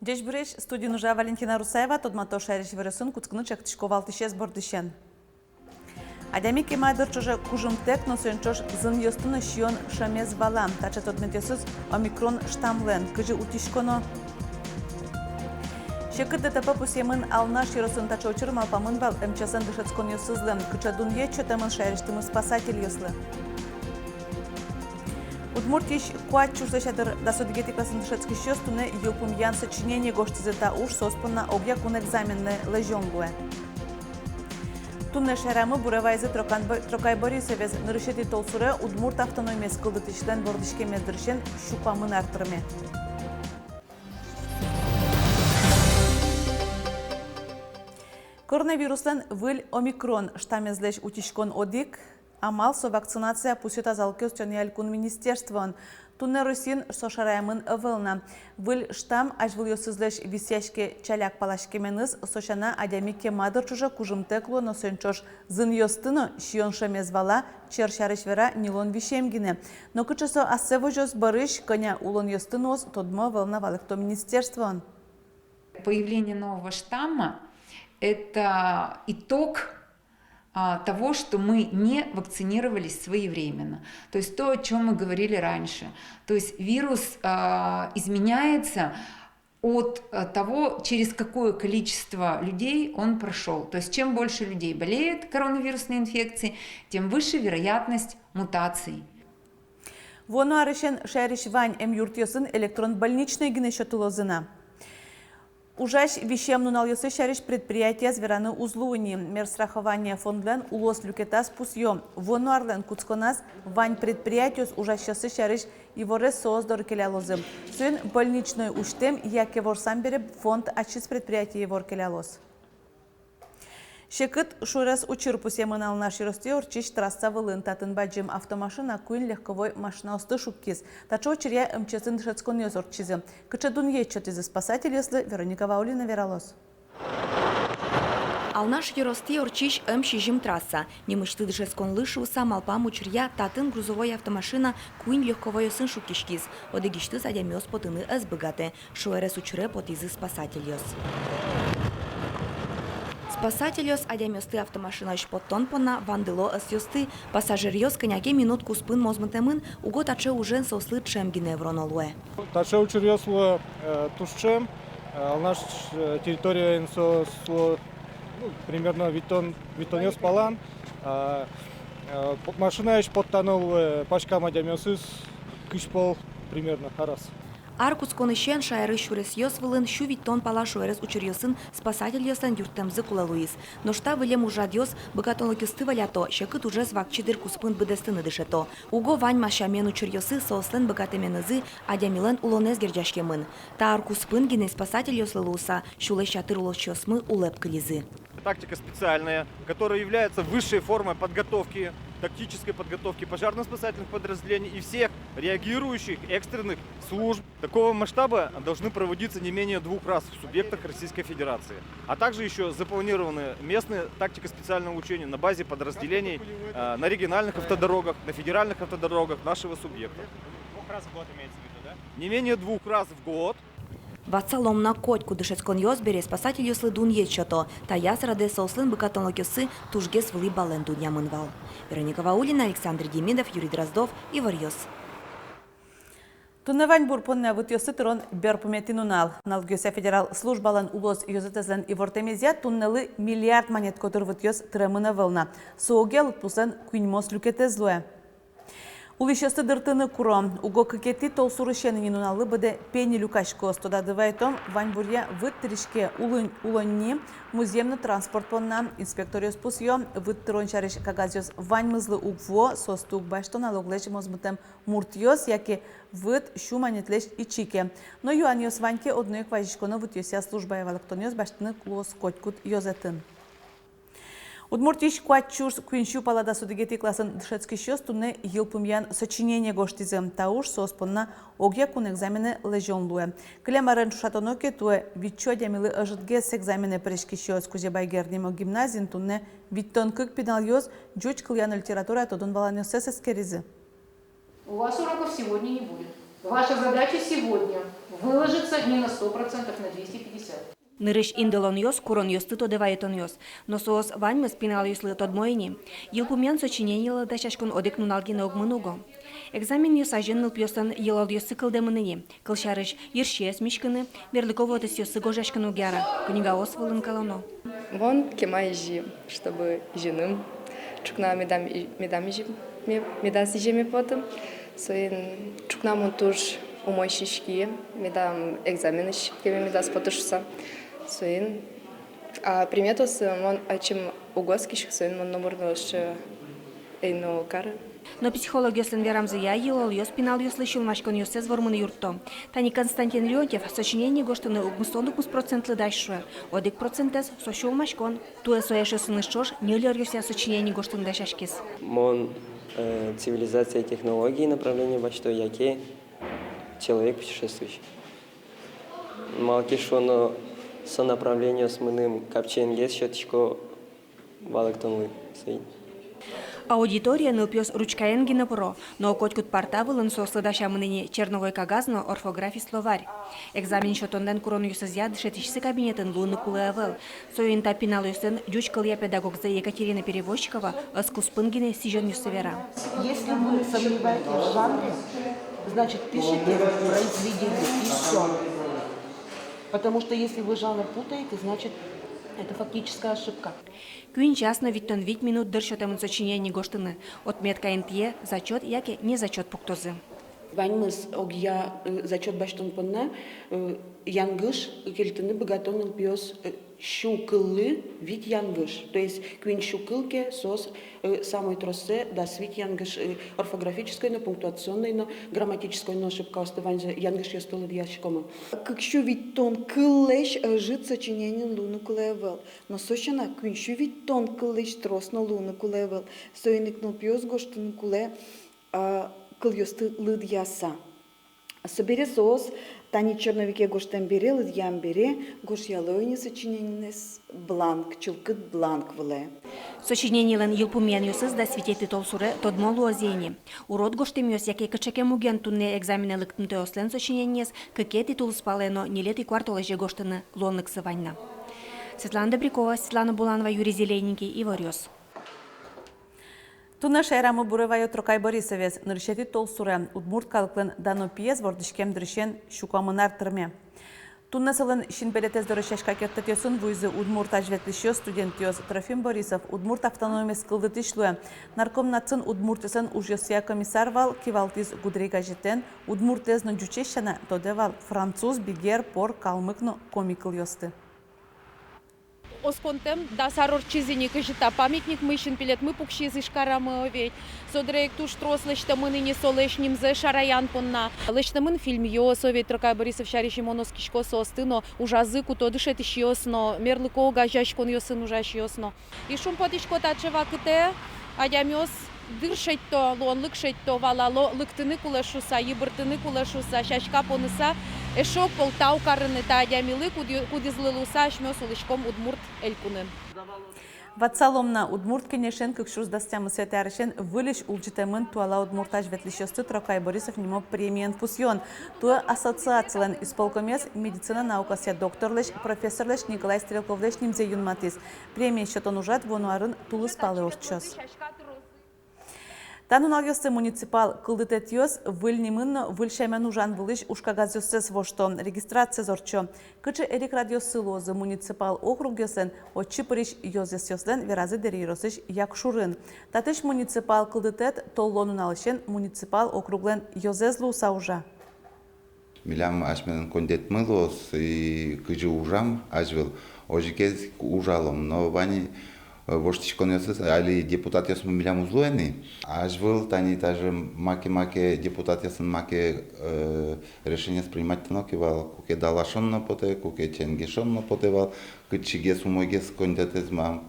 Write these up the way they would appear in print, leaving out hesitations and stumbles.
Деш біреш студия нужа Валентина Русаева, тодмато шәріш вірісін күткіні чәктішков алтышез бордышен. Адями кемайдыр чожа кужымтек, но сөнчош зын йостыны шион шамез валам, тача тодметесіз омикрон штамлен, күжі утишконо. Шекір ДТП пусемын ална широсын тача учырым алпамын бал МЧСын дышецкон йосызлы, күча дунье чөтемын шәріштімі спасатель йослы. Удмуртиш куат чуждашадыр дасудигетикасын дышецкий счёстуны юлпумьян сочинение гоштизета уж соспанна объякун экзаменны лежонгуэ. Тунне шарамы буравайзы трокай Борисовез нырышети толсуре Удмурт автономияс кылдытычлен бордышке меддіршен шупамын артырме. Коронавируслен выль омикрон штамезлеш утишкон одик, амал со вакцинация пусет азалки устёньялькун министерствон. Тунне Русин сошараямын ывылна. Выль штам ажвыл йосызлеш висяшке чаляк палашкеменыз сошана адями кемадыр чужа кужымтекло но сönчош зын йостыно шион шамезвала чершарыш вера нилон вишемгине. Но кычысо ассево жос барыш коня улон йостынос тодмо волновалыкто министерствон. Появление нового штамма – это итог того, что мы не вакцинировались своевременно. То есть то, о чем мы говорили раньше. То есть вирус изменяется от того, через какое количество людей он прошел. То есть чем больше людей болеет коронавирусной инфекцией, тем выше вероятность мутаций. Воно арышен шәріш вань юртьосын электрон больничный гинешетулозына. Ужаш вещем нуналйосы шариш предприятия звераны узлуни. Мерстрахование фондлен улос люкетас пусьем. Вону арлен куцконас вань предприятиос ужащосы шариш и ворес создор келялозым. Сын больничной уштем, яке ворсам бере фонд ачис предприятия вор келялоз. Шекыт шурас учыр пусемын ална широсте орчиш трасса вылын татын баджим автомашина куин легковой машина осты шубкиз. Тачо очеря МЧСын дышецкон ёз орчизы. Кычадун ечет из спасатель если Вероника Ваулина вералос. Ална широсте орчиш МЧЖим трасса. Немышты дышецкон лышу сам алпам учеря татын грузовой автомашина куин легковой осын шубкишкиз. Одегишты задямёс потыны эсбыгаты. Шуэрес учре потизы спасатель ёз. Спасателёс адямёсты автомашина шпоттон пона вандыло эсёсты пассажирёс коняге минутку спын мозмытемын уго таче ужен сослы чемгине вронолуэ. Таче учерёсло тушчем, наш территория инсосло примерно витонёс палан. Машина ещё подтонул пачкам адямёсыз кышпол примерно харас. Аркус конышен шайры шурес йосвылын шувиттон пала шуэрес учерьосын спасатель йосан юртемзы кулалуис. Но шта вылем ужадьос богатонлокисты валято, щекыт уже звакчидыр куспын быдестыны дышето. Уго вань машамен учерьосы сослен богатеменызы адямилен улонез герджашкемын. Та аркуспын гине спасатель йослылуса, шулы шатыр улочосмы улепкализы. Тактика специальная, которая является высшей формой подготовки, тактической подготовки пожарно-спасательных подразделений и всех реагирующих экстренных служб такого масштаба должны проводиться не менее 2 раз в субъектах Российской Федерации. А также еще запланированы местные тактико-специальные учения на базе подразделений на региональных автодорогах, на федеральных автодорогах нашего субъекта. 2 раз в год имеется в виду, да? Не менее 2 раз в год. Вацалом на котку дышецкон йос бере спасатель йослы дун ечото, та яс раде сослын быкатонлокёсы тужгес вли бален дуньямын вал. Вероника Ваулина, Александр Демидов, Юрий Дроздов, Иварьос. Тунневань бурпонне вытёсы тырон берпуметинунал. Налгёсе федерал службалан улос йозетезлен и вортемезия туннелы миллиард монет котыр вытёс тырамына вылна. Соуге лутпусан куиньмос люкетезлуэ. Улишесты дыртыны куром. Уго кыкети толсурышенын нуналы быде пени люкашко стодадывайтом ваньбурья выттришке улонни муземный транспорт понна инспекториос пусьем вытрончарыш кагазиос ваньмызлы угво состук башто налоглеш мозмутем муртьос, яки выт шуманетлеш и чике. Но юаньос ваньке одной кважишконо вытёся служба евалактониос баштыны клос котькут йозетін. Удмуртиш куатчурс куиншу палада судигети классын дышецкий счёс туне елпумьян сочинение гоштизем тауш соспонна огья кун экзамены лежон луэ. Клемарен шатоноке туэ витчо дямилы ажитгес экзамены прешки счёс кузебайгернимо гимназин туне виттон кык педальёз джуч кыльян литература тодун баланёс эскеризы. У вас уроков сегодня не будет. Ваша задача сегодня выложиться не на 100%, на 250%. Нырыш инделон йос, курон йосты тодеваетон йос. Но соос ваньмы спинал йослы тодмоини. Елпумян сочинение дашашкун одек нуналгина огмынуго. Экзамен йос ажен нылпьосан елал йосы кылдемыныне. Кылшарыш ершес мишкыны, верлыково тес йосы гожашкыну гяра. Книга освылын калано. Вон кема ижи, чтобы женым. Чукна медам ижи, медас ижи потом. Соин чукна монтуж умойщички, медам экзаменыш, кеме медас потушса. Соин а приметос мон ачим угоскиш, соин мон номернош эйно кара. Но психолог йослен верамзы я елал йос пинал йослы шулмашкон йосез вормыны юрто. Тани Константин Леонтьев сочинение гоштыны угмустонду процентлы дайшуэ. Одик процентес со шулмашкон. Туэ сояшо сынышчош нелер йося сочинение гоштыны дайшашкис. Мон цивилизация и технологии направление бачто яке человек путешествующий. Малкишоно со направлением с мыным капченгес счетчко валактонлы. Аудитория нылпьёс ручкаенгина про, но котькут портавылын сослыдаша мыныне черновой кагазно орфографий словарь. Экзамен шотонден курон юсызя дышетишсы кабинетін луны кулыавыл. Союн тапинал юсын дючкалия педагогза Екатерина Перевозчикова оскуспынгине сижен юсывера. Если вы сомневаетесь в жанре, значит пишите произведение и все. Потому что если вы жанр путаете, значит это фактическая ошибка. Кюин частно виттон 5 минут дыршотемын сочинение гоштыны. Отметка НТЕ, зачет, яке не зачет пуктозы. Ваньмыз огья зачет баштон понна янгыш кельтыны богатонын пьёс щукылы вид янгыш. То есть кюин щукылке сос самой тросе дас вид янгыш орфографической, но пунктуационной, но грамматической, но ошибка оставания янгыш ёстолы ящикома. Как щу виттон кыллеш жит сочинение луны кулевел. Но сощена кюин щу виттон кыллеш трос на луны кулевел. Союник нул пьёс гоштын куле кыльёсты лыд яса. Собере соос, тани черновике гоштен бере, лыд ям бере, гош ялойни сочиненес бланк, чулкыт бланк вле. Сочинение лен елпумян юсыз да свитети толсуре тодмолу озени. Урод гоштем йос, яке кычеке муген тунне экзамене лыктын теослен сочинениес, кыке титул спалено, нелет и квартолеже гоштыны лонлык сываньна. Светлана Добрякова, Светлана Буланова, Юрий Зелененький, Иварёс. Туна шайрамы бурывайо Трокай Борисовец, ныршети толсуре, удмурт калыклын дано пьес вордышкем дыршен щукамынар тырме. Туна сылын шинпелетез дырышашка кеттетёсын вуйзы удмурт ажветлишё студентёс Трофим Борисов, удмурт автономия скылдытышлуе, наркомнацын удмуртысын ужёсия комиссар вал кивалтиз гудрига житен, удмуртезно джучешана тодевал француз, бигер, пор, калмыкно комикл ёсты. Осконтем да сарорчизини кажита памятник мышин пилет мы пукши зышкарамы овей. Содрек туш трос лечта мы ныне солешним зе шараян понна. Лечта мы фильм йос овей Трокай Борисов шариши моноскишко состыно ужазыку то дышет ищёсно мерлыко гажашкон йосын ужаш йосно. И шум потишко тачева кыте адямёс дыршет то лонлык шет то валало лыктыны кулешуса ебыртыны кулешуса шашка поныса эшок полтау карыны та адямилы кудизлылуса шмёс улышком удмурт элькуны. Ватсаломна удмурт кенешен кыкшуз дастямы светярышен вылиш улчитемын туала удмуртаж ветлищёсты Трокай Борисов нимо премиен фусьон. Туа ассоциациялен исполкомес медицина наукаsia докторлеш профессорлеш Николай Стрелковлеш нимзе юнматис. Премия счетон ужат вонуарын тулыс палы орчос. Тануналгёсты муниципал кылдытетёс выльнимын выльшаймен ужан вылыш ушкагазёсыз вошто регистрация зорчо. Кычы эрик радиосылозы муниципал округёсен отчы пыриш ёзесёслен веразы дериросыш якшурын. Татыш муниципал кылдытет толлонун алышен муниципал округлен ёзезлу саужа. Милям ашмен кондет мылос и кычы ужам ажвел ожикез ужалом, но вани воштичкон ясыз, али депутат ясым милям узлуэни. Аж был, тани даже маке депутат ясын маке решение принимать тонокивал, куке далашонно поте, куке ченгешонно потевал, кычигес умойгес кондетезма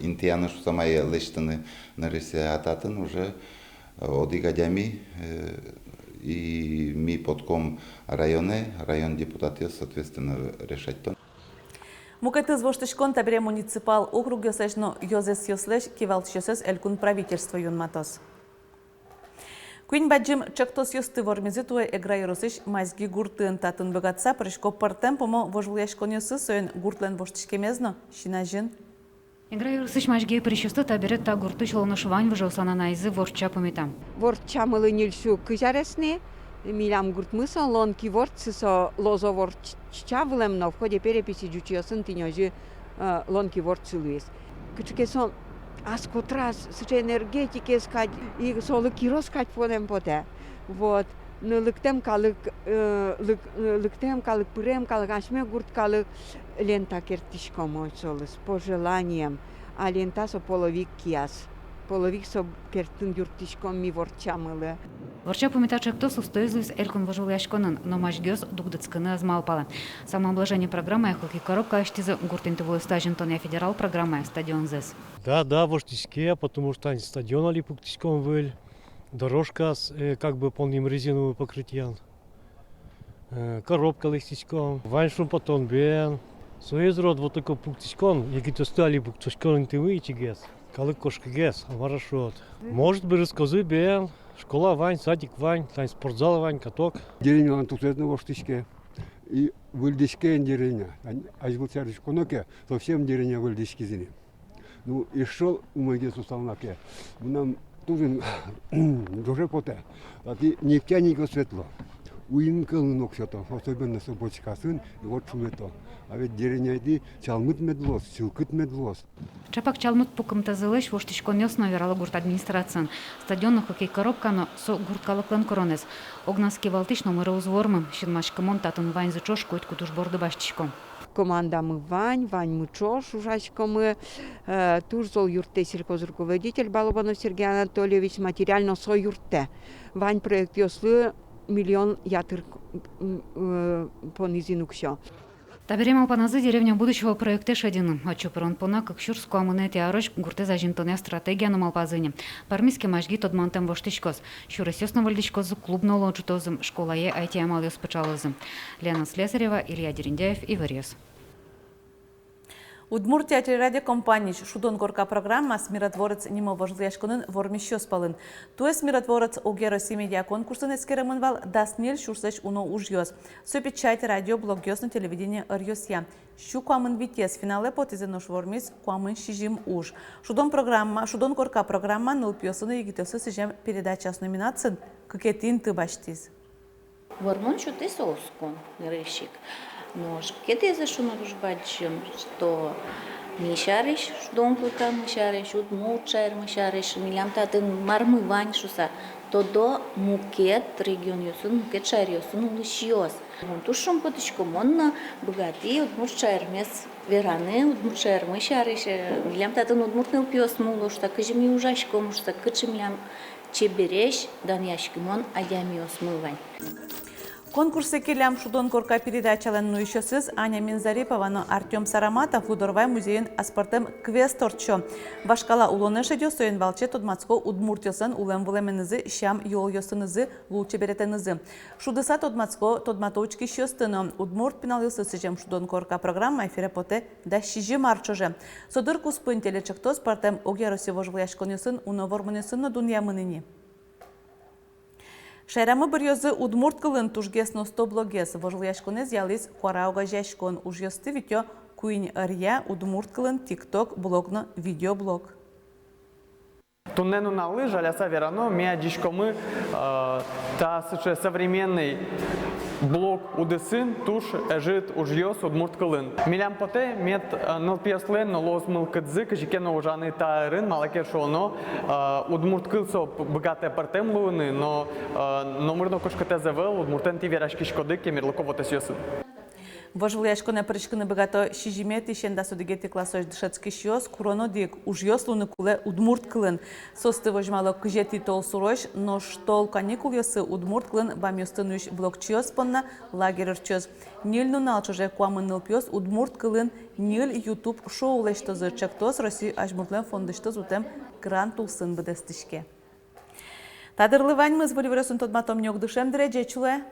интияны шу самая лештаны нарисе ататын уже одигадями и ми подком район депутаты, соответственно, решать то. Мукатыз воштышкон табире муниципал округ ёсешно ёзес ёслеш кивалчёсес элькун правительство юнматос. Куин баджим чактос ёсты вормизи туэ эграйросыш майзги гуртын татын богатца прышко партем помо вожвлешкон ёсы соен гуртлен воштышкемезно шинажин. Эграйросыш майзги прышосты табире та гуртыш лоношвань вожосана найзы ворча помитам. Ворча мылынильшу кыжаресне. Милям гуртмыса лонки ворцыса лозо ворча вылемно в ходе переписи джучиосын тинёжи лонки ворцылуес. Кычкесон аскотрас с энергетики скать и солы киро скать подем поте. Вот. Но лыктем калык пырем калык ашме гурт калык лента кертишко мой солы с пожеланием. А лента со половик киас. Половик со кертын юртишком ми ворча мылы. Ворча помитачек то сустоизлис элькон вожвлешконын, но мажгёс дугдыцкыны азмалпала. Самообложение программы «Эхлоки коробка» аштизы гуртентовую стажентония федерал программа «Стадион ЗЭС». Да, воштичке, потому что они стадион али пуктичком выль, дорожка с как бы полным резиновым покрытием, коробка листичком, ваншун потом бен. Соизрод вот такой пуктичком, якито стали пуктичком интивы чигес, калык кошка гес, хорошо. Может быть рассказы бен. Школа Вань, садик Вань, там спортзал Вань, каток. Деревня антусетна воштичке и выльдичке деревня. Аж был царь коноке, совсем деревня выльдички зини. Ну и шел у моей суставнаке. Нам тоже дуже поте. А ты нефтяника светло. Уинкал ног что-то, особенно собачка сын, и вот шумето. А ведь деревня иди чалмыт медлос, силкыт медлос. Чапак чалмыт пукымта зылыш воштичкон ёсно верала гурт администрациян. Стадионно хоккей коробка, но со гурт калыклан коронес. Огнаски валтыш номера узвормым, щенмашкамон татын вань зычош койт кутуш борды баштичком. Команда мы Вань Мычош, ужачко мы, туж зол юрте сельхозруководитель Балабанов Сергей Анатольевич, материально со юрте. Вань проект ёслы миллион ятыр понизину кшо. Таберем алпаназы деревня будущего проекта Шадиным. Отчуперон пона, как щурску амунети арош гурте зажинтоне стратегия на малпазыне. Пармиски мажги тодмантем воштичкос. Щурасёсно вальдичкос клубно лоджутозым, школае айти амалёс пачалозым. Лена Слесарева, Илья Дериндяев и Варьёс. Удмуртия телерадиокомпания «Шудон горка» программа с миротворец Нимо Вожлешконын вормищё спалын. Туэс миротворец Огероси медиа конкурсын эскеремынвал даснел шурсеш уно ужьёс. Со печать радио блогёс на телевидение ырьёсья. Щу куамын витес финале потизенош вормис куамын шижим уж. Шудон горка программа нылпёсыны егитёсы сижем передача с номинациян «Кыкетин ты баштиз». Вормон шуты соускон, рыщик. Но кеде за шуно ружбачим, что мишариш, донкука мишариш, удмучар мишариш, милям татын мармы ваньшуса, то до мукет регион юсун, мукет шар юсун улышьёс. Тушом поточку монна богатый удмучар мес вераны, удмучар мишариш, милям татын удмутныл пьёс мулуш, так и жми ужашко, муж так и милям чебереш, дан яшкимон адямиос мывань. Конкурсы келям Шудон горка передачалан нуйшосыз Аня Минзарипова, но Артем Сараматов Удорвай музейн аспортем квесторчо. Башкала улонеша дёсоен валче тодмацко удмуртёсын улем вулеменызы шам йол ёсынызы лучше беретенызы. Шудыса тодмацко тодматовочки шёстыно. Удмурт пиналысы сыжем Шудон горка программа эфире поте да шижи марчоже. Содыр куспын телечекто спортем Огероси вожвлешконёсын уновормонёсын на дунья мыныни. Шайрамы бір ёзы удмурт кылын тужгес носто блогес. Вожлияшконез ялис куарауга жашкон. Уж ёсты видео куин арья удмурт кылын тикток блогно видеоблог. Туннену на лыжа, ляса верано, мя дишкомы, та современный блок удесын, туш, эжит, ужьёс, удмурт кылын. Милям поте, мет нылпьяслен, лоз мылкыдзы, кажикено ужаны таырын, малаке шоно, удмурт кылсо богатая партем луны, но номерно кошкате завел, удмуртен ти верашки шкоды, кемерлыко вот эсёсын. Вожвлияшконе причкины богато шижимет ищен да судигети классош дышецкий шиос, куроно дик уж йос луны куле удмурт клын. Состы вожмало кжети тол сурош, но штол каникул йосы удмурт клын бам йостынуш блокчиос понна лагерерчиос. Нил нунал чуже куамыныл пьос удмурт клын нил ютуб шоу лешто зырчактос Россию ажмуртлен фондышто зутем грант улсын бедестишке. Тадырлы ваньмыз воливресын тодматом нёк дышем дреже чуле.